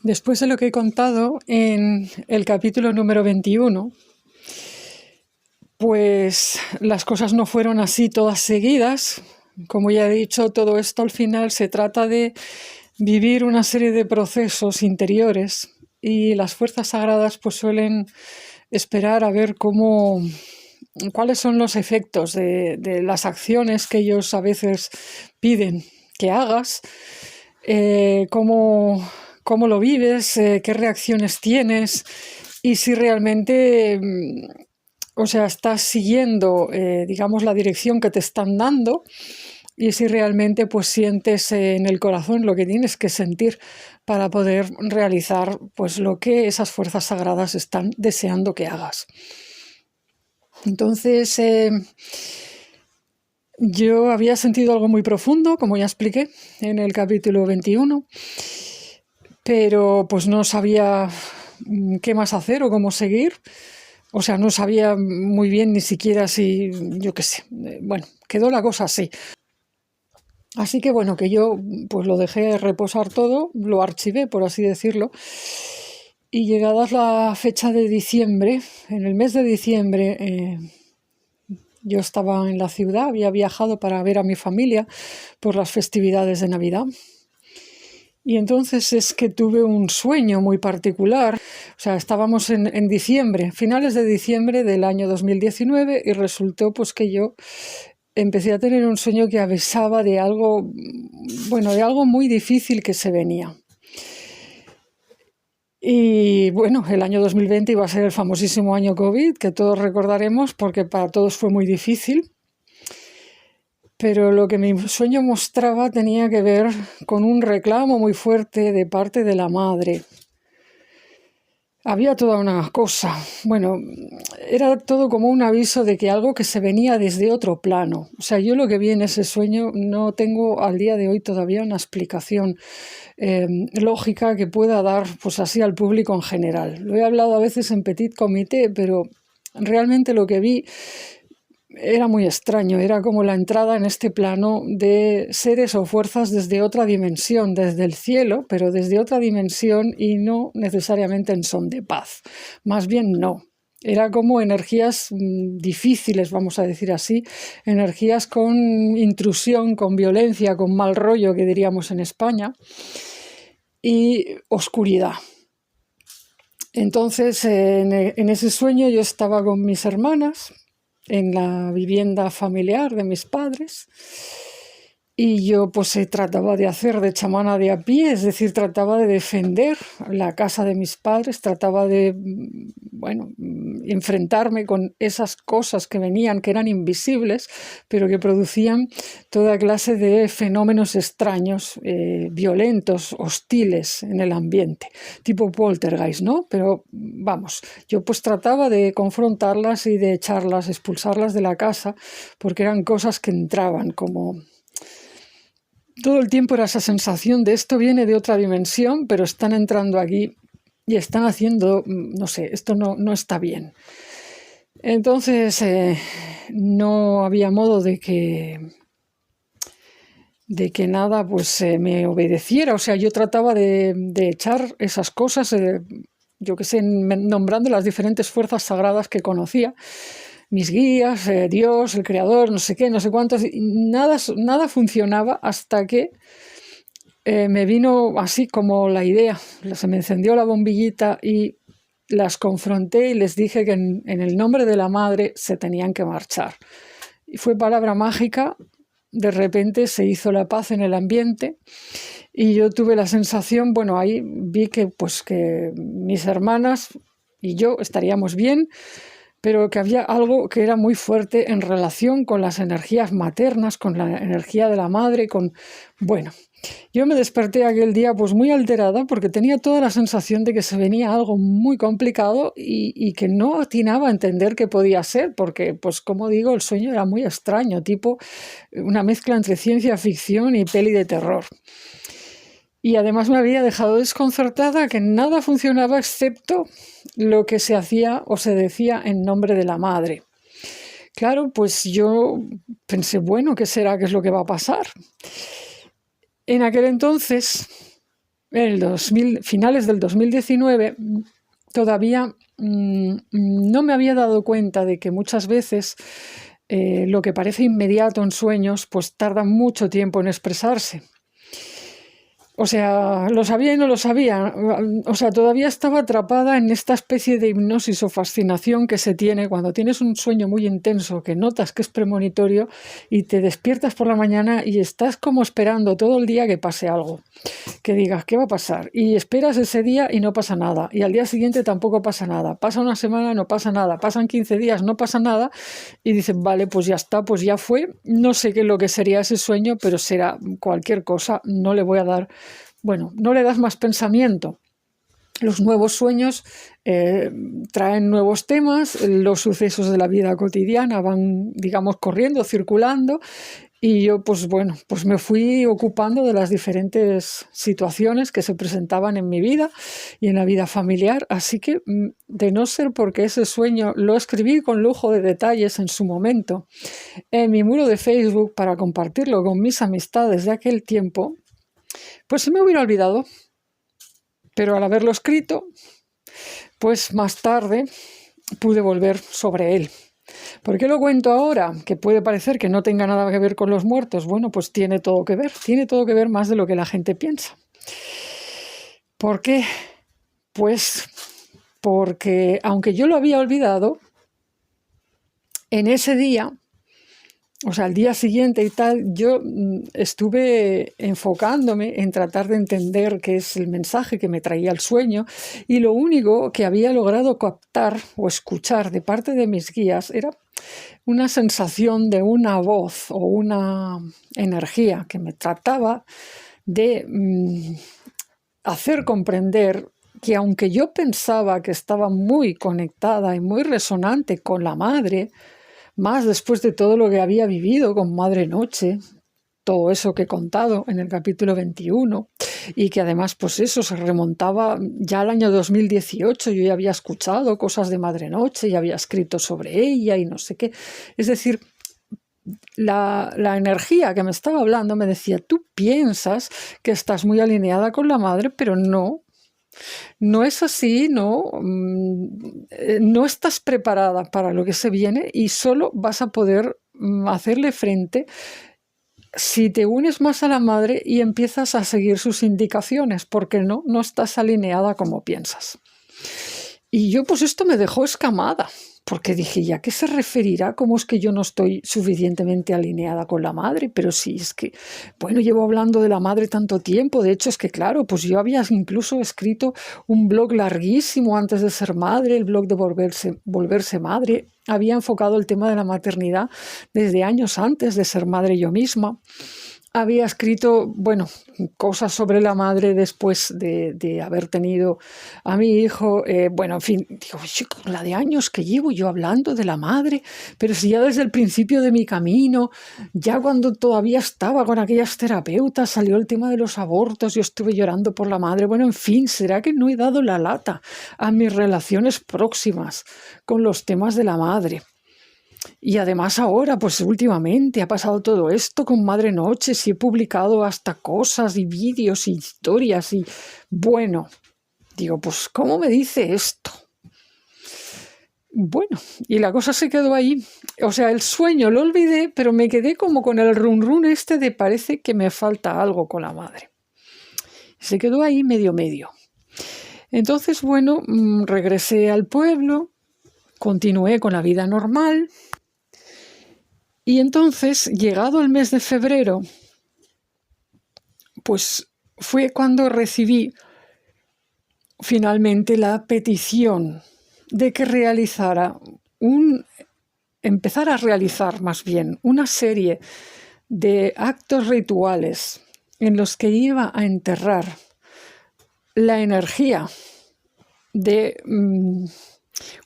Después de lo que he contado en el capítulo número 21, pues las cosas no fueron así todas seguidas. Como ya he dicho, todo esto al final se trata de vivir una serie de procesos interiores y las fuerzas sagradas pues suelen esperar a ver cuáles son los efectos de las acciones que ellos a veces piden que hagas, cómo lo vives, qué reacciones tienes y si realmente estás siguiendo, digamos, la dirección que te están dando y si realmente pues sientes en el corazón lo que tienes que sentir para poder realizar pues lo que esas fuerzas sagradas están deseando que hagas. Entonces, yo había sentido algo muy profundo, como ya expliqué en el capítulo 21, pero pues no sabía qué más hacer o cómo seguir. O sea, no sabía muy bien ni siquiera si, yo qué sé, bueno, quedó la cosa así. Así que bueno, que yo pues lo dejé reposar todo, lo archivé, por así decirlo, y llegadas la fecha de diciembre, en el mes de diciembre, yo estaba en la ciudad, había viajado para ver a mi familia por las festividades de Navidad. Y entonces es que tuve un sueño muy particular. O sea, estábamos en diciembre, finales de diciembre del año 2019, y resultó pues que yo empecé a tener un sueño que avisaba de algo, bueno, de algo muy difícil que se venía. Y bueno, el año 2020 iba a ser el famosísimo año COVID, que todos recordaremos porque para todos fue muy difícil. Pero lo que mi sueño mostraba tenía que ver con un reclamo muy fuerte de parte de la madre. Había toda una cosa, bueno, era todo como un aviso de que algo que se venía desde otro plano. O sea, yo lo que vi en ese sueño no tengo al día de hoy todavía una explicación lógica que pueda dar pues así al público en general. Lo he hablado a veces en petit comité, pero realmente lo que vi era muy extraño, era como la entrada en este plano de seres o fuerzas desde otra dimensión, desde el cielo, pero desde otra dimensión y no necesariamente en son de paz. Más bien no. Era como energías difíciles, vamos a decir así, energías con intrusión, con violencia, con mal rollo, que diríamos en España, y oscuridad. Entonces, en ese sueño yo estaba con mis hermanas, en la vivienda familiar de mis padres, y yo pues trataba de hacer de chamana de a pie, es decir, trataba de defender la casa de mis padres, trataba de, bueno, enfrentarme con esas cosas que venían, que eran invisibles, pero que producían toda clase de fenómenos extraños, violentos, hostiles en el ambiente, tipo poltergeist, ¿no? Pero vamos, yo pues trataba de confrontarlas y de echarlas, expulsarlas de la casa, porque eran cosas que entraban como... Todo el tiempo era esa sensación de esto viene de otra dimensión, pero están entrando aquí y están haciendo, no sé, esto no está bien. Entonces no había modo de que nada pues me obedeciera. O sea, yo trataba de echar esas cosas, yo qué sé, nombrando las diferentes fuerzas sagradas que conocía, mis guías, Dios, el Creador, no sé qué, no sé cuántos, y nada funcionaba hasta que me vino así como la idea, se me encendió la bombillita y las confronté y les dije que en el nombre de la madre se tenían que marchar. Y fue palabra mágica, de repente se hizo la paz en el ambiente y yo tuve la sensación, bueno, ahí vi que mis hermanas y yo estaríamos bien, pero que había algo que era muy fuerte en relación con las energías maternas, con la energía de la madre, bueno, yo me desperté aquel día pues muy alterada porque tenía toda la sensación de que se venía algo muy complicado y que no atinaba a entender qué podía ser, porque pues como digo, el sueño era muy extraño, tipo una mezcla entre ciencia ficción y peli de terror. Y además me había dejado desconcertada que nada funcionaba excepto lo que se hacía o se decía en nombre de la madre. Claro, pues yo pensé, bueno, ¿qué será? ¿Qué es lo que va a pasar? En aquel entonces finales del 2019, todavía no me había dado cuenta de que muchas veces lo que parece inmediato en sueños, pues tarda mucho tiempo en expresarse. O sea, lo sabía y no lo sabía. O sea, todavía estaba atrapada en esta especie de hipnosis o fascinación que se tiene cuando tienes un sueño muy intenso que notas que es premonitorio y te despiertas por la mañana y estás como esperando todo el día que pase algo, que digas, ¿qué va a pasar? Y esperas ese día y no pasa nada. Y al día siguiente tampoco pasa nada. Pasa una semana, no pasa nada. Pasan 15 días, no pasa nada. Y dices, vale, pues ya está, pues ya fue. No sé qué es lo que sería ese sueño, pero será cualquier cosa. No le voy a dar... Bueno, no le das más pensamiento. Los nuevos sueños traen nuevos temas, los sucesos de la vida cotidiana van, digamos, corriendo, circulando, y yo, pues bueno, pues me fui ocupando de las diferentes situaciones que se presentaban en mi vida y en la vida familiar. Así que, de no ser porque ese sueño lo escribí con lujo de detalles en su momento en mi muro de Facebook para compartirlo con mis amistades de aquel tiempo, pues se me hubiera olvidado, pero al haberlo escrito, pues más tarde pude volver sobre él. ¿Por qué lo cuento ahora? Que puede parecer que no tenga nada que ver con los muertos. Bueno, pues tiene todo que ver más de lo que la gente piensa. ¿Por qué? Pues porque aunque yo lo había olvidado, en ese día, o sea, al día siguiente y tal, yo estuve enfocándome en tratar de entender qué es el mensaje que me traía el sueño, y lo único que había logrado captar o escuchar de parte de mis guías era una sensación de una voz o una energía que me trataba de hacer comprender que aunque yo pensaba que estaba muy conectada y muy resonante con la madre, más después de todo lo que había vivido con Madre Noche, todo eso que he contado en el capítulo 21, y que además, pues eso, se remontaba ya al año 2018, yo ya había escuchado cosas de Madre Noche, y había escrito sobre ella y no sé qué. Es decir, la energía que me estaba hablando me decía, tú piensas que estás muy alineada con la madre, pero no. No es así, no estás preparada para lo que se viene y solo vas a poder hacerle frente si te unes más a la madre y empiezas a seguir sus indicaciones, porque no estás alineada como piensas. Y yo, pues esto me dejó escamada, porque dije, ¿ya qué se referirá? ¿Cómo es que yo no estoy suficientemente alineada con la madre? Pero sí, es que, bueno, llevo hablando de la madre tanto tiempo. De hecho, es que, claro, pues yo había incluso escrito un blog larguísimo antes de ser madre, el blog de volverse madre. Había enfocado el tema de la maternidad desde años antes de ser madre yo misma. Había escrito, bueno, cosas sobre la madre después de haber tenido a mi hijo. Bueno, en fin, digo, la de años que llevo yo hablando de la madre, pero si ya desde el principio de mi camino, ya cuando todavía estaba con aquellas terapeutas, salió el tema de los abortos, yo estuve llorando por la madre. Bueno, en fin, ¿será que no he dado la lata a mis relaciones próximas con los temas de la madre? Y además ahora, pues últimamente ha pasado todo esto con Madre Noche, y he publicado hasta cosas y vídeos y historias y bueno, digo, pues ¿cómo me dice esto? Bueno, y la cosa se quedó ahí. O sea, el sueño lo olvidé, pero me quedé como con el run run este de parece que me falta algo con la madre. Se quedó ahí medio. Entonces, bueno, regresé al pueblo, continué con la vida normal. Y entonces, llegado el mes de febrero, pues fue cuando recibí finalmente la petición de que empezara a realizar más bien una serie de actos rituales en los que iba a enterrar la energía de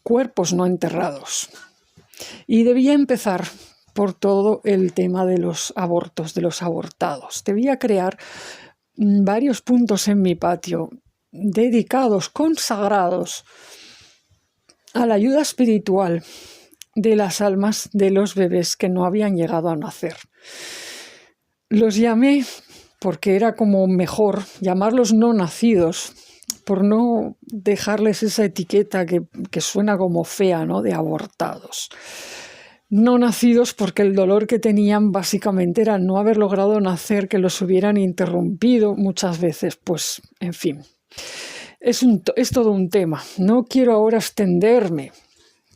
cuerpos no enterrados. Y debía empezar por todo el tema de los abortos, de los abortados. Debía crear varios puntos en mi patio dedicados, consagrados a la ayuda espiritual de las almas de los bebés que no habían llegado a nacer. Los llamé porque era como mejor llamarlos no nacidos, por no dejarles esa etiqueta que suena como fea, ¿no? De abortados. No nacidos porque el dolor que tenían básicamente era no haber logrado nacer, que los hubieran interrumpido muchas veces. Pues, en fin, es todo un tema. No quiero ahora extenderme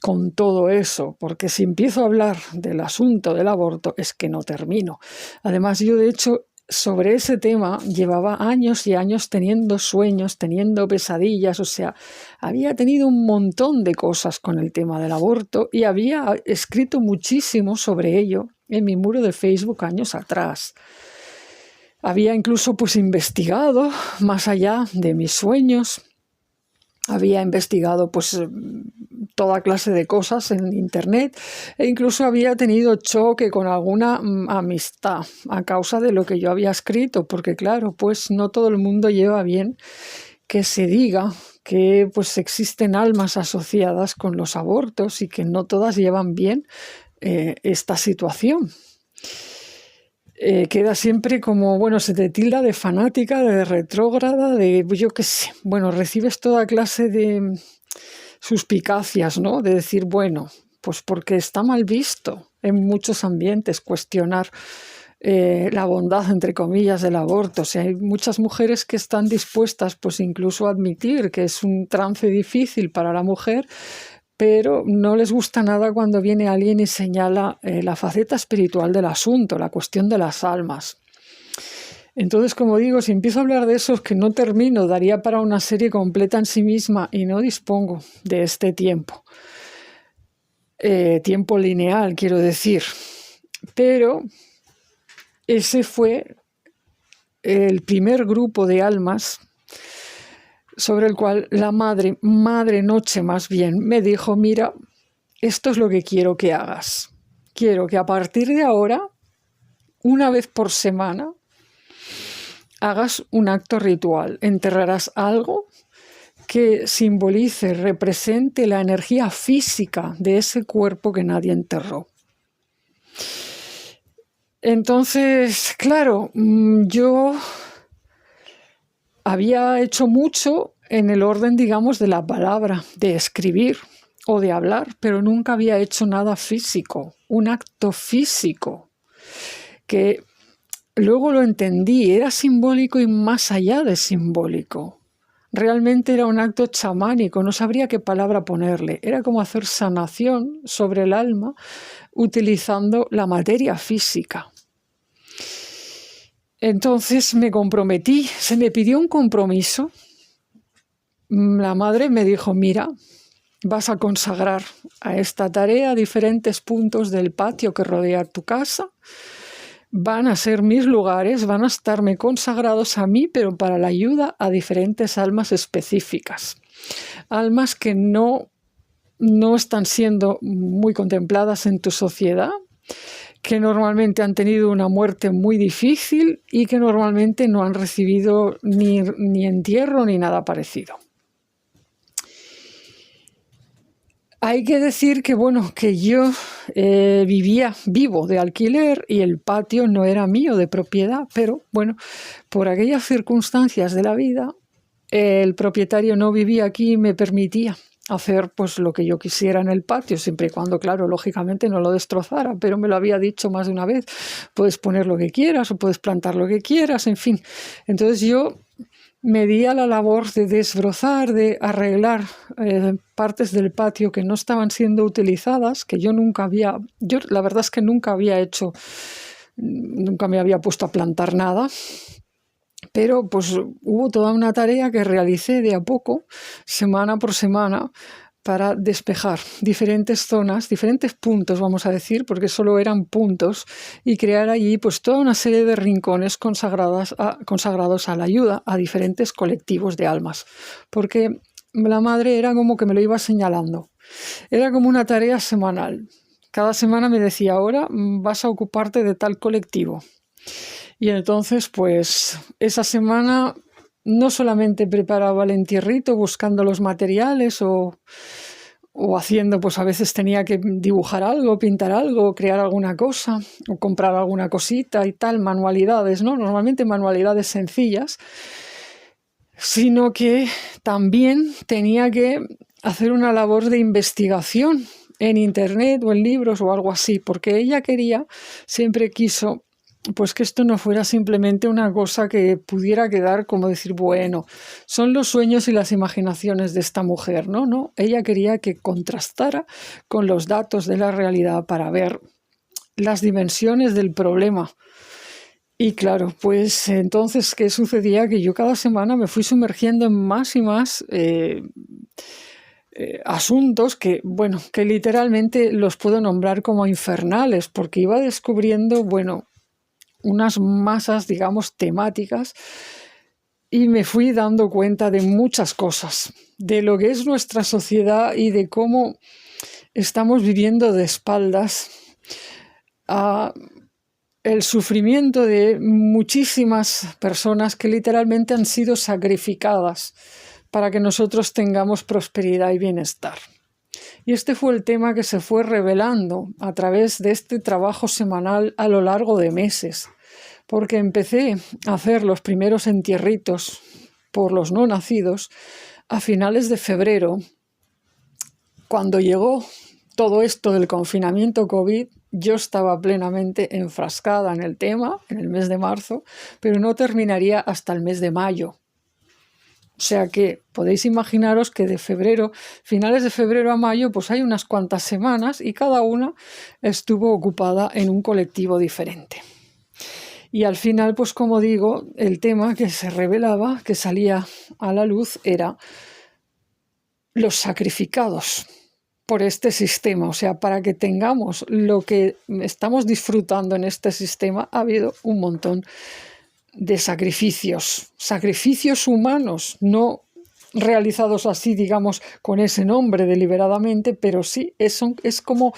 con todo eso, porque si empiezo a hablar del asunto del aborto es que no termino. Además, yo de hecho sobre ese tema llevaba años y años teniendo sueños, teniendo pesadillas, o sea, había tenido un montón de cosas con el tema del aborto y había escrito muchísimo sobre ello en mi muro de Facebook años atrás. Había incluso pues investigado más allá de mis sueños. Había investigado pues toda clase de cosas en internet e incluso había tenido choque con alguna amistad a causa de lo que yo había escrito, porque claro, pues no todo el mundo lleva bien que se diga que pues existen almas asociadas con los abortos y que no todas llevan bien esta situación. Queda siempre como, bueno, se te tilda de fanática, de retrógrada, de yo qué sé, bueno, recibes toda clase de suspicacias, ¿no? De decir, bueno, pues porque está mal visto en muchos ambientes cuestionar la bondad, entre comillas, del aborto. O sea, hay muchas mujeres que están dispuestas, pues incluso a admitir que es un trance difícil para la mujer, pero no les gusta nada cuando viene alguien y señala la faceta espiritual del asunto, la cuestión de las almas. Entonces, como digo, si empiezo a hablar de eso, es que no termino, daría para una serie completa en sí misma y no dispongo de este tiempo. Tiempo lineal, quiero decir. Pero ese fue el primer grupo de almas sobre el cual la madre noche más bien, me dijo, mira, esto es lo que quiero que hagas. Quiero que a partir de ahora, una vez por semana, hagas un acto ritual. Enterrarás algo que simbolice, represente la energía física de ese cuerpo que nadie enterró. Entonces, claro, yo había hecho mucho en el orden, digamos, de la palabra, de escribir o de hablar, pero nunca había hecho nada físico, un acto físico, que luego lo entendí, era simbólico y más allá de simbólico. Realmente era un acto chamánico, no sabría qué palabra ponerle. Era como hacer sanación sobre el alma utilizando la materia física. Entonces me comprometí, se me pidió un compromiso. La madre me dijo, mira, vas a consagrar a esta tarea diferentes puntos del patio que rodea tu casa. Van a ser mis lugares, van a estarme consagrados a mí, pero para la ayuda a diferentes almas específicas. Almas que no están siendo muy contempladas en tu sociedad, que normalmente han tenido una muerte muy difícil y que normalmente no han recibido ni entierro ni nada parecido. Hay que decir que, bueno, que yo vivo de alquiler y el patio no era mío de propiedad, pero bueno, por aquellas circunstancias de la vida, el propietario no vivía aquí y me permitía hacer pues lo que yo quisiera en el patio, siempre y cuando, claro, lógicamente no lo destrozara, pero me lo había dicho más de una vez, puedes poner lo que quieras o puedes plantar lo que quieras, en fin. Entonces yo me di a la labor de desbrozar, de arreglar partes del patio que no estaban siendo utilizadas, que yo la verdad es que nunca me había puesto a plantar nada, pero pues hubo toda una tarea que realicé de a poco, semana por semana, para despejar diferentes zonas, diferentes puntos, vamos a decir, porque solo eran puntos, y crear allí pues toda una serie de rincones consagrados a la ayuda a diferentes colectivos de almas, porque la madre era como que me lo iba señalando, era como una tarea semanal. Cada semana me decía, ahora vas a ocuparte de tal colectivo. Y entonces, pues, esa semana no solamente preparaba el entierrito buscando los materiales o o haciendo, pues a veces tenía que dibujar algo, pintar algo, crear alguna cosa, o comprar alguna cosita y tal, manualidades, ¿no? Normalmente manualidades sencillas, sino que también tenía que hacer una labor de investigación en internet o en libros o algo así, porque ella siempre quiso, pues que esto no fuera simplemente una cosa que pudiera quedar como decir, bueno, son los sueños y las imaginaciones de esta mujer, ¿no? No, ella quería que contrastara con los datos de la realidad para ver las dimensiones del problema. Y claro, pues entonces, ¿qué sucedía? Que yo cada semana me fui sumergiendo en más y más asuntos que, bueno, que literalmente los puedo nombrar como infernales, porque iba descubriendo, bueno, unas masas, digamos, temáticas, y me fui dando cuenta de muchas cosas, de lo que es nuestra sociedad y de cómo estamos viviendo de espaldas a el sufrimiento de muchísimas personas que literalmente han sido sacrificadas para que nosotros tengamos prosperidad y bienestar. Y este fue el tema que se fue revelando a través de este trabajo semanal a lo largo de meses, porque empecé a hacer los primeros entierritos por los no nacidos a finales de febrero, cuando llegó todo esto del confinamiento COVID. Yo estaba plenamente enfrascada en el tema, en el mes de marzo, pero no terminaría hasta el mes de mayo. O sea que podéis imaginaros que de febrero, finales de febrero a mayo, pues hay unas cuantas semanas y cada una estuvo ocupada en un colectivo diferente. Y al final, pues como digo, el tema que se revelaba, que salía a la luz, era los sacrificados por este sistema. O sea, para que tengamos lo que estamos disfrutando en este sistema, ha habido un montón de sacrificios humanos, no realizados así, digamos, con ese nombre deliberadamente, pero sí, es como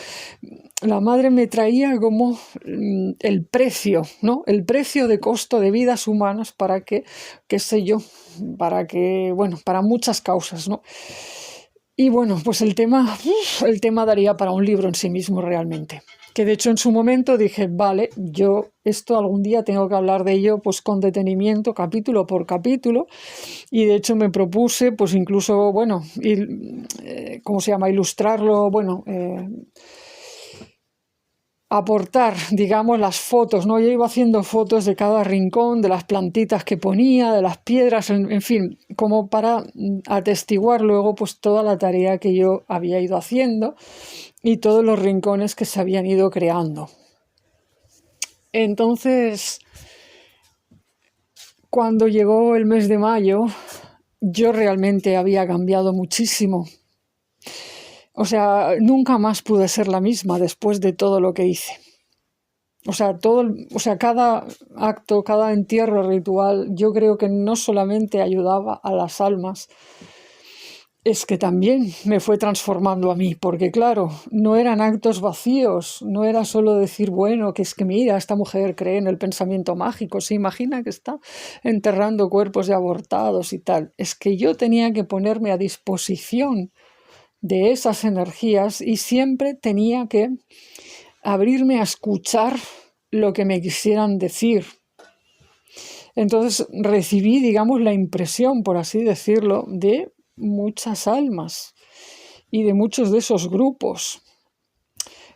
la madre me traía como el precio, ¿no? El precio de costo de vidas humanas para que, qué sé yo, para que, bueno, para muchas causas, ¿no? Y bueno, pues el tema daría para un libro en sí mismo realmente. Que de hecho en su momento dije, vale, yo esto algún día tengo que hablar de ello pues con detenimiento, capítulo por capítulo, y de hecho me propuse pues incluso, bueno, ¿cómo se llama? Ilustrarlo, bueno, aportar, digamos, las fotos, ¿no? Yo iba haciendo fotos de cada rincón, de las plantitas que ponía, de las piedras, en fin, como para atestiguar luego pues toda la tarea que yo había ido haciendo y todos los rincones que se habían ido creando. Entonces, cuando llegó el mes de mayo, yo realmente había cambiado muchísimo. O sea, nunca más pude ser la misma después de todo lo que hice. O sea, cada acto, cada entierro ritual, yo creo que no solamente ayudaba a las almas, es que también me fue transformando a mí, porque claro, no eran actos vacíos, no era solo decir, bueno, que es que mira, esta mujer cree en el pensamiento mágico, se imagina que está enterrando cuerpos de abortados y tal. Es que yo tenía que ponerme a disposición de esas energías y siempre tenía que abrirme a escuchar lo que me quisieran decir. Entonces recibí, digamos, la impresión, por así decirlo, de muchas almas y de muchos de esos grupos.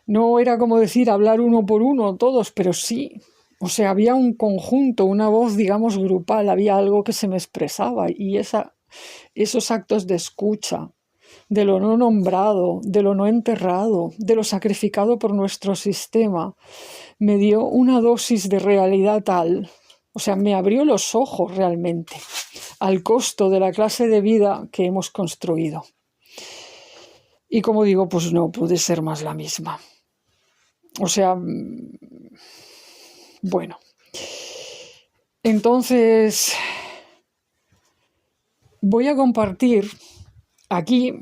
No era como decir hablar uno por uno todos, pero sí. O sea, había un conjunto, una voz, digamos, grupal, había algo que se me expresaba y esos actos de escucha, de lo no nombrado, de lo no enterrado, de lo sacrificado por nuestro sistema, me dio una dosis de realidad tal, o sea, me abrió los ojos realmente al costo de la clase de vida que hemos construido. Y como digo, pues no pude ser más la misma. O sea, bueno. Entonces, voy a compartir aquí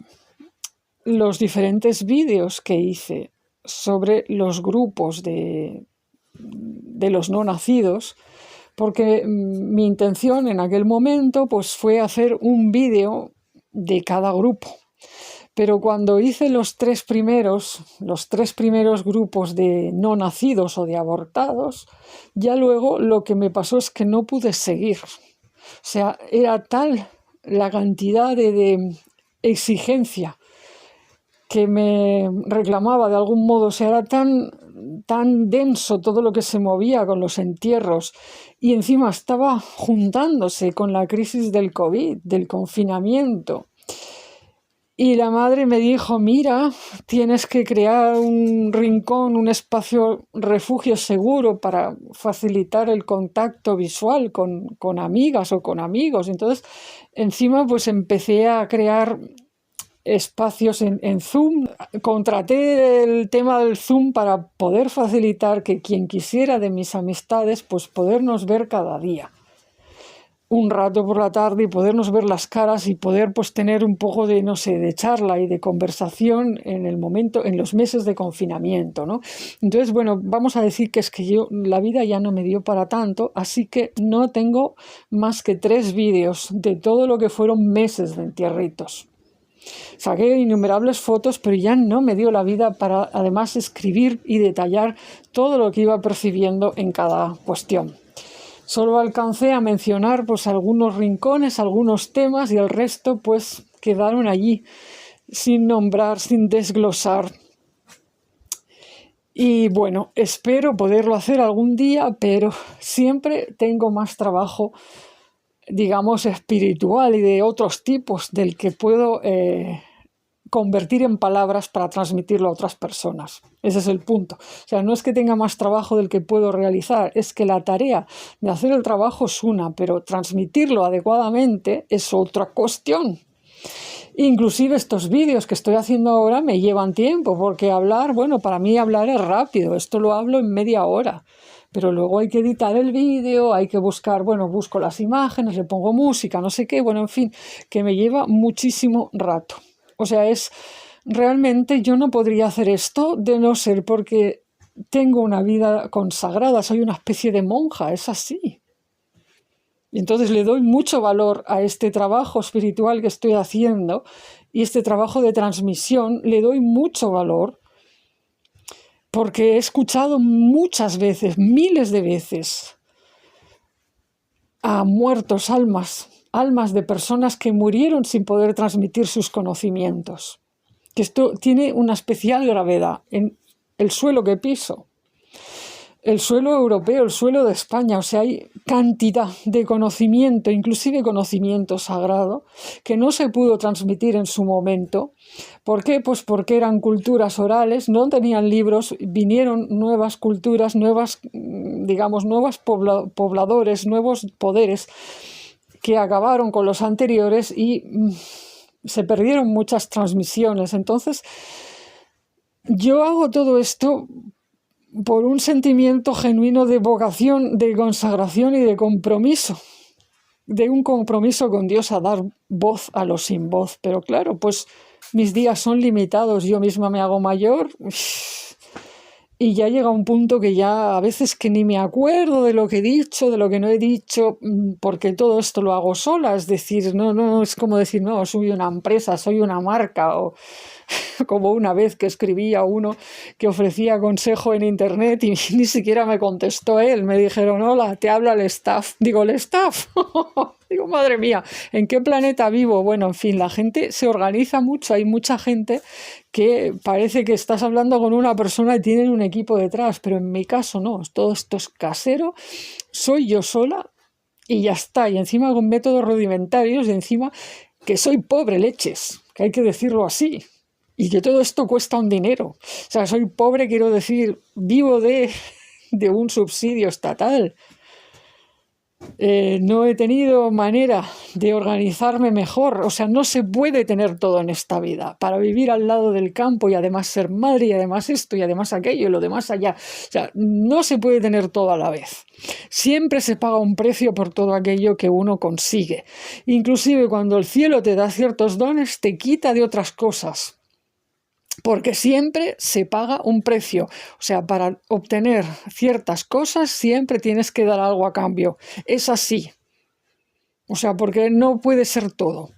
los diferentes vídeos que hice sobre los grupos de los no nacidos, porque mi intención en aquel momento pues, fue hacer un vídeo de cada grupo. Pero cuando hice los tres primeros grupos de no nacidos o de abortados, ya luego lo que me pasó es que no pude seguir. O sea, era tal la cantidad de exigencia que me reclamaba de algún modo, o sea, era tan denso todo lo que se movía con los entierros, y encima estaba juntándose con la crisis del COVID, del confinamiento. Y la madre me dijo, mira, tienes que crear un rincón, un espacio, refugio seguro para facilitar el contacto visual con amigas o con amigos. Entonces, encima, pues empecé a crear espacios en Zoom. Contraté el tema del Zoom para poder facilitar que quien quisiera de mis amistades, pues podernos ver cada día un rato por la tarde y podernos ver las caras y poder pues tener un poco de, no sé, de charla y de conversación en el momento, en los meses de confinamiento, ¿no? Entonces, bueno, vamos a decir que es que la vida ya no me dio para tanto, así que no tengo más que 3 vídeos de todo lo que fueron meses de entierritos. Saqué innumerables fotos, pero ya no me dio la vida para además escribir y detallar todo lo que iba percibiendo en cada cuestión. Solo alcancé a mencionar pues algunos rincones, algunos temas, y el resto pues quedaron allí sin nombrar, sin desglosar. Y bueno, espero poderlo hacer algún día, pero siempre tengo más trabajo, digamos, espiritual y de otros tipos del que puedo convertir en palabras para transmitirlo a otras personas. Ese es el punto. O sea, no es que tenga más trabajo del que puedo realizar, es que la tarea de hacer el trabajo es una, pero transmitirlo adecuadamente es otra cuestión. Inclusive estos vídeos que estoy haciendo ahora me llevan tiempo, porque hablar, bueno, para mí hablar es rápido, esto lo hablo en media hora. Pero luego hay que editar el vídeo, hay que buscar, bueno, busco las imágenes, le pongo música, no sé qué, bueno, en fin, que me lleva muchísimo rato. O sea, realmente yo no podría hacer esto de no ser porque tengo una vida consagrada, soy una especie de monja, es así. Y entonces le doy mucho valor a este trabajo espiritual que estoy haciendo, y este trabajo de transmisión le doy mucho valor porque he escuchado muchas veces, miles de veces, a muertos, almas de personas que murieron sin poder transmitir sus conocimientos. Que esto tiene una especial gravedad en el suelo que piso, el suelo europeo, el suelo de España. O sea, hay cantidad de conocimiento, inclusive conocimiento sagrado, que no se pudo transmitir en su momento. ¿Por qué? Pues porque eran culturas orales, no tenían libros, vinieron nuevas culturas, nuevos pobladores, nuevos poderes que acabaron con los anteriores y se perdieron muchas transmisiones. Entonces, yo hago todo esto por un sentimiento genuino de vocación, de consagración y de compromiso, de un compromiso con Dios a dar voz a los sin voz. Pero claro, pues mis días son limitados, yo misma me hago mayor y ya llega un punto que ya a veces que ni me acuerdo de lo que he dicho, de lo que no he dicho, porque todo esto lo hago sola. Es decir, no es como decir, no, soy una empresa, soy una marca, o como una vez que escribí a uno que ofrecía consejo en internet y ni siquiera me contestó él. Me dijeron, hola, te habla el staff. Digo, ¿el staff? Digo, madre mía, ¿en qué planeta vivo? Bueno, en fin, la gente se organiza mucho. Hay mucha gente que parece que estás hablando con una persona y tienen un equipo detrás, pero en mi caso no. Todo esto es casero, soy yo sola y ya está. Y encima con métodos rudimentarios, y encima que soy pobre leches, que hay que decirlo así. Y que todo esto cuesta un dinero. O sea, soy pobre, quiero decir, vivo de un subsidio estatal. No he tenido manera de organizarme mejor. O sea, no se puede tener todo en esta vida. Para vivir al lado del campo y además ser madre y además esto y además aquello y lo demás allá. O sea, no se puede tener todo a la vez. Siempre se paga un precio por todo aquello que uno consigue. Inclusive cuando el cielo te da ciertos dones, te quita de otras cosas. Porque siempre se paga un precio. O sea, para obtener ciertas cosas siempre tienes que dar algo a cambio. Es así. O sea, porque no puede ser todo.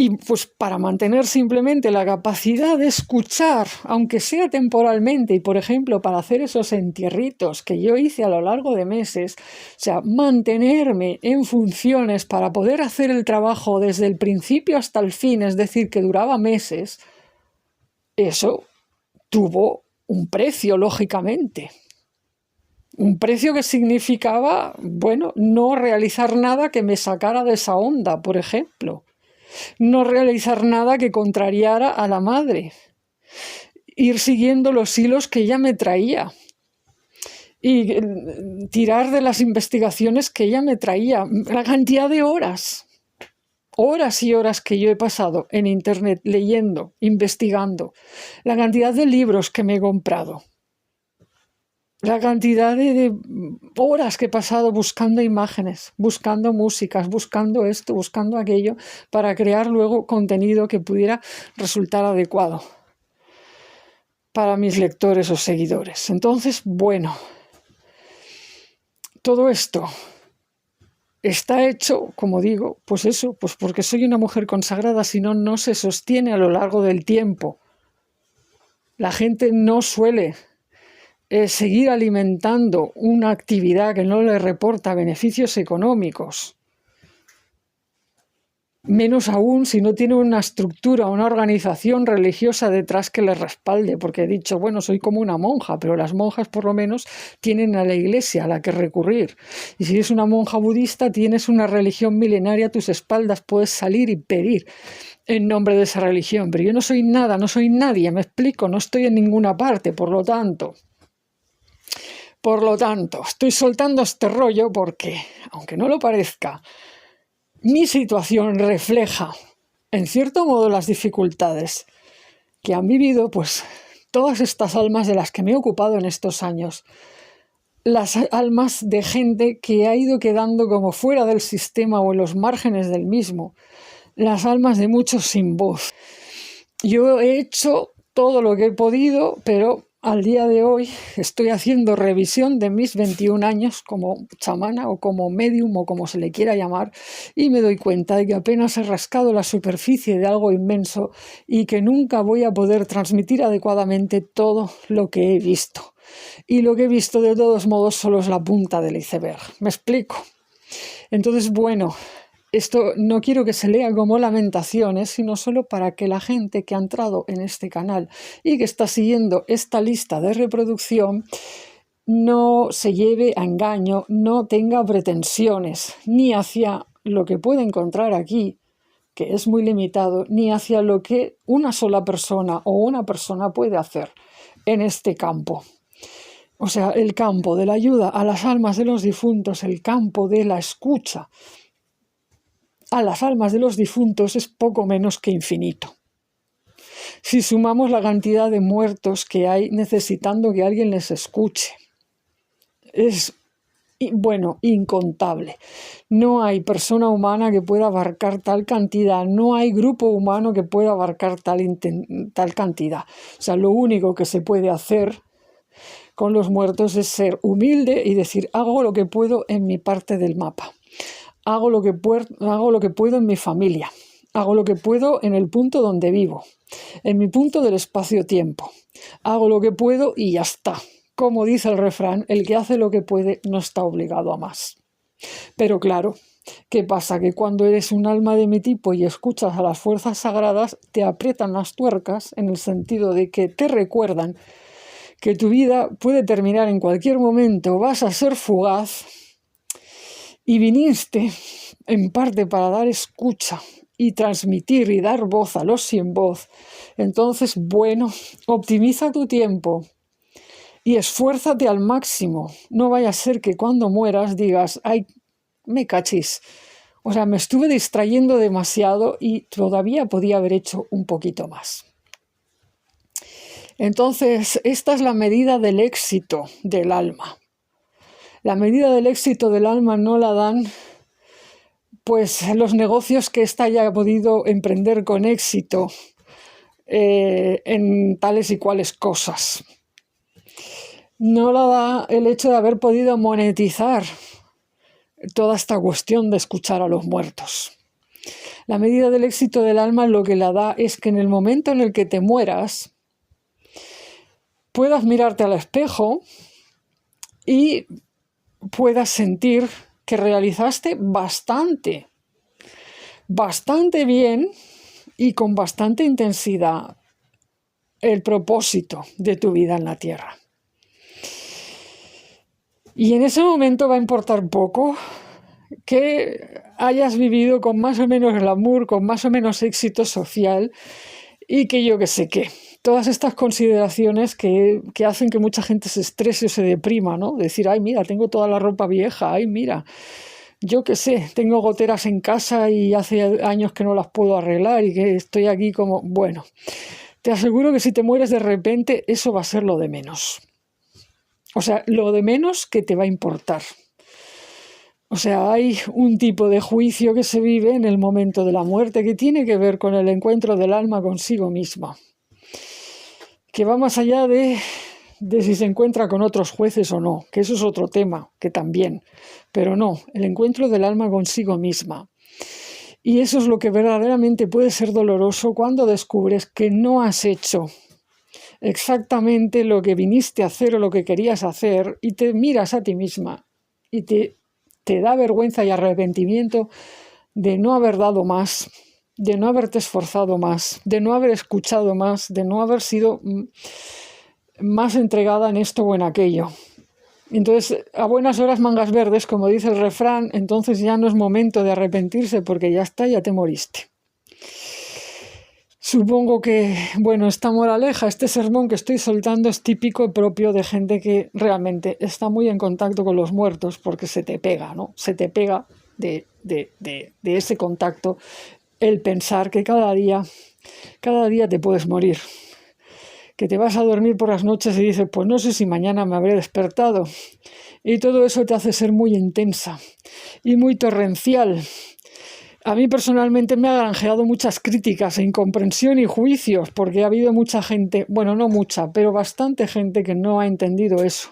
Y pues para mantener simplemente la capacidad de escuchar, aunque sea temporalmente, y por ejemplo para hacer esos entierritos que yo hice a lo largo de meses, o sea, mantenerme en funciones para poder hacer el trabajo desde el principio hasta el fin, es decir, que duraba meses, eso tuvo un precio, lógicamente. Un precio que significaba, bueno, no realizar nada que me sacara de esa onda, por ejemplo. No realizar nada que contrariara a la madre, ir siguiendo los hilos que ella me traía y tirar de las investigaciones que ella me traía, la cantidad de horas y horas que yo he pasado en internet leyendo, investigando, la cantidad de libros que me he comprado, la cantidad de horas que he pasado buscando imágenes, buscando músicas, buscando esto, buscando aquello, para crear luego contenido que pudiera resultar adecuado para mis lectores o seguidores. Entonces, bueno, todo esto está hecho, como digo, pues eso, pues porque soy una mujer consagrada, si no, no se sostiene a lo largo del tiempo. La gente no suele seguir alimentando una actividad que no le reporta beneficios económicos. Menos aún si no tiene una estructura, una organización religiosa detrás que le respalde, porque he dicho, bueno, soy como una monja, pero las monjas por lo menos tienen a la iglesia a la que recurrir. Y si eres una monja budista, tienes una religión milenaria a tus espaldas, puedes salir y pedir en nombre de esa religión. Pero yo no soy nada, no soy nadie, me explico, no estoy en ninguna parte, por lo tanto, estoy soltando este rollo porque, aunque no lo parezca, mi situación refleja, en cierto modo, las dificultades que han vivido, pues, todas estas almas de las que me he ocupado en estos años. Las almas de gente que ha ido quedando como fuera del sistema o en los márgenes del mismo. Las almas de muchos sin voz. Yo he hecho todo lo que he podido, pero al día de hoy estoy haciendo revisión de mis 21 años como chamana o como medium o como se le quiera llamar, y me doy cuenta de que apenas he rascado la superficie de algo inmenso y que nunca voy a poder transmitir adecuadamente todo lo que he visto. Y lo que he visto de todos modos solo es la punta del iceberg. ¿Me explico? Entonces, bueno, esto no quiero que se lea como lamentaciones, sino solo para que la gente que ha entrado en este canal y que está siguiendo esta lista de reproducción no se lleve a engaño, no tenga pretensiones ni hacia lo que puede encontrar aquí, que es muy limitado, ni hacia lo que una sola persona o una persona puede hacer en este campo. O sea, el campo de la ayuda a las almas de los difuntos, el campo de la escucha a las almas de los difuntos es poco menos que infinito. Si sumamos la cantidad de muertos que hay necesitando que alguien les escuche, es, bueno, incontable. No hay persona humana que pueda abarcar tal cantidad, no hay grupo humano que pueda abarcar tal cantidad. O sea, lo único que se puede hacer con los muertos es ser humilde y decir, hago lo que puedo en mi parte del mapa. Hago lo que puedo en mi familia, hago lo que puedo en el punto donde vivo, en mi punto del espacio-tiempo. Hago lo que puedo y ya está. Como dice el refrán, el que hace lo que puede no está obligado a más. Pero claro, ¿qué pasa? Que cuando eres un alma de mi tipo y escuchas a las fuerzas sagradas, te aprietan las tuercas en el sentido de que te recuerdan que tu vida puede terminar en cualquier momento, vas a ser fugaz. Y viniste en parte para dar escucha y transmitir y dar voz a los sin voz. Entonces, bueno, optimiza tu tiempo y esfuérzate al máximo. No vaya a ser que cuando mueras digas, ay, me cachis. O sea, me estuve distrayendo demasiado y todavía podía haber hecho un poquito más. Entonces, esta es la medida del éxito del alma. La medida del éxito del alma no la dan pues los negocios que ésta haya podido emprender con éxito en tales y cuales cosas. No la da el hecho de haber podido monetizar toda esta cuestión de escuchar a los muertos. La medida del éxito del alma lo que la da es que en el momento en el que te mueras, puedas mirarte al espejo y puedas sentir que realizaste bastante bien y con bastante intensidad el propósito de tu vida en la Tierra. Y en ese momento va a importar poco que hayas vivido con más o menos glamour, con más o menos éxito social y que yo que sé qué. Todas estas consideraciones que hacen que mucha gente se estrese o se deprima, ¿no? Decir, ay, mira, tengo toda la ropa vieja, ay, mira, yo qué sé, tengo goteras en casa y hace años que no las puedo arreglar y que estoy aquí como... Bueno, te aseguro que si te mueres de repente, eso va a ser lo de menos. O sea, lo de menos que te va a importar. O sea, hay un tipo de juicio que se vive en el momento de la muerte que tiene que ver con el encuentro del alma consigo misma, que va más allá de si se encuentra con otros jueces o no, que eso es otro tema, que también, pero no, el encuentro del alma consigo misma. Y eso es lo que verdaderamente puede ser doloroso cuando descubres que no has hecho exactamente lo que viniste a hacer o lo que querías hacer y te miras a ti misma y te da vergüenza y arrepentimiento de no haber dado más, de no haberte esforzado más, de no haber escuchado más, de no haber sido más entregada en esto o en aquello. Entonces, a buenas horas mangas verdes, como dice el refrán, entonces ya no es momento de arrepentirse porque ya está, ya te moriste. Supongo que, bueno, esta moraleja, este sermón que estoy soltando es típico y propio de gente que realmente está muy en contacto con los muertos porque se te pega, ¿no? Se te pega de ese contacto el pensar que cada día te puedes morir. Que te vas a dormir por las noches y dices, pues no sé si mañana me habré despertado. Y todo eso te hace ser muy intensa y muy torrencial. A mí personalmente me ha granjeado muchas críticas e incomprensión y juicios, porque ha habido mucha gente, bueno, no mucha, pero bastante gente que no ha entendido eso.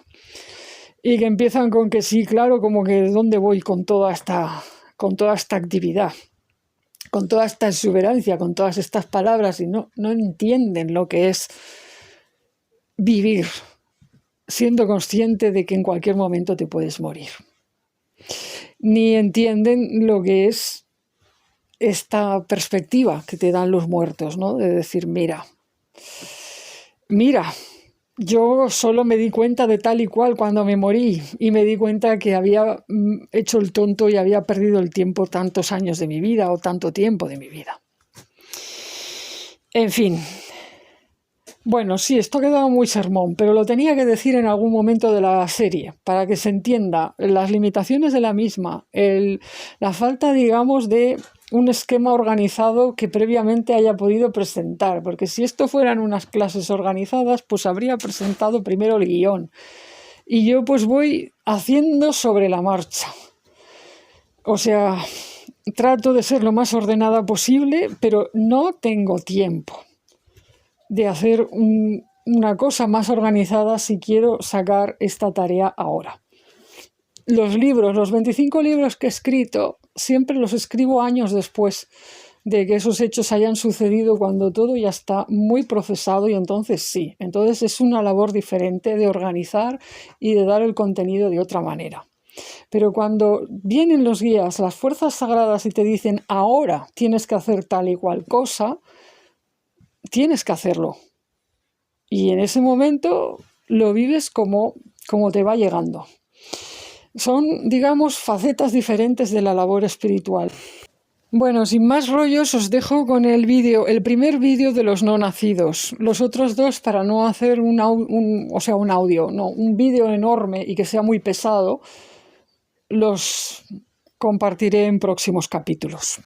Y que empiezan con que sí, claro, como que ¿dónde voy con toda esta actividad? Con toda esta exuberancia, con todas estas palabras, y no entienden lo que es vivir, siendo consciente de que en cualquier momento te puedes morir. Ni entienden lo que es esta perspectiva que te dan los muertos, ¿no? De decir, mira, yo solo me di cuenta de tal y cual cuando me morí y me di cuenta que había hecho el tonto y había perdido el tiempo tantos años de mi vida o tanto tiempo de mi vida. En fin. Bueno, sí, esto ha quedado muy sermón, pero lo tenía que decir en algún momento de la serie para que se entienda las limitaciones de la misma, la falta, digamos, de un esquema organizado que previamente haya podido presentar, porque si esto fueran unas clases organizadas, pues habría presentado primero el guión. Y yo pues voy haciendo sobre la marcha. O sea, trato de ser lo más ordenada posible, pero no tengo tiempo de hacer una cosa más organizada si quiero sacar esta tarea ahora. Los 25 libros que he escrito, siempre los escribo años después de que esos hechos hayan sucedido, cuando todo ya está muy procesado, y entonces sí, entonces es una labor diferente de organizar y de dar el contenido de otra manera. Pero cuando vienen los guías, las fuerzas sagradas, y te dicen ahora tienes que hacer tal y cual cosa, tienes que hacerlo. Y en ese momento lo vives como te va llegando. Son, digamos, facetas diferentes de la labor espiritual. Bueno, sin más rollos, os dejo con el primer vídeo de los no nacidos. Los otros dos, para no hacer un vídeo enorme y que sea muy pesado, los compartiré en próximos capítulos.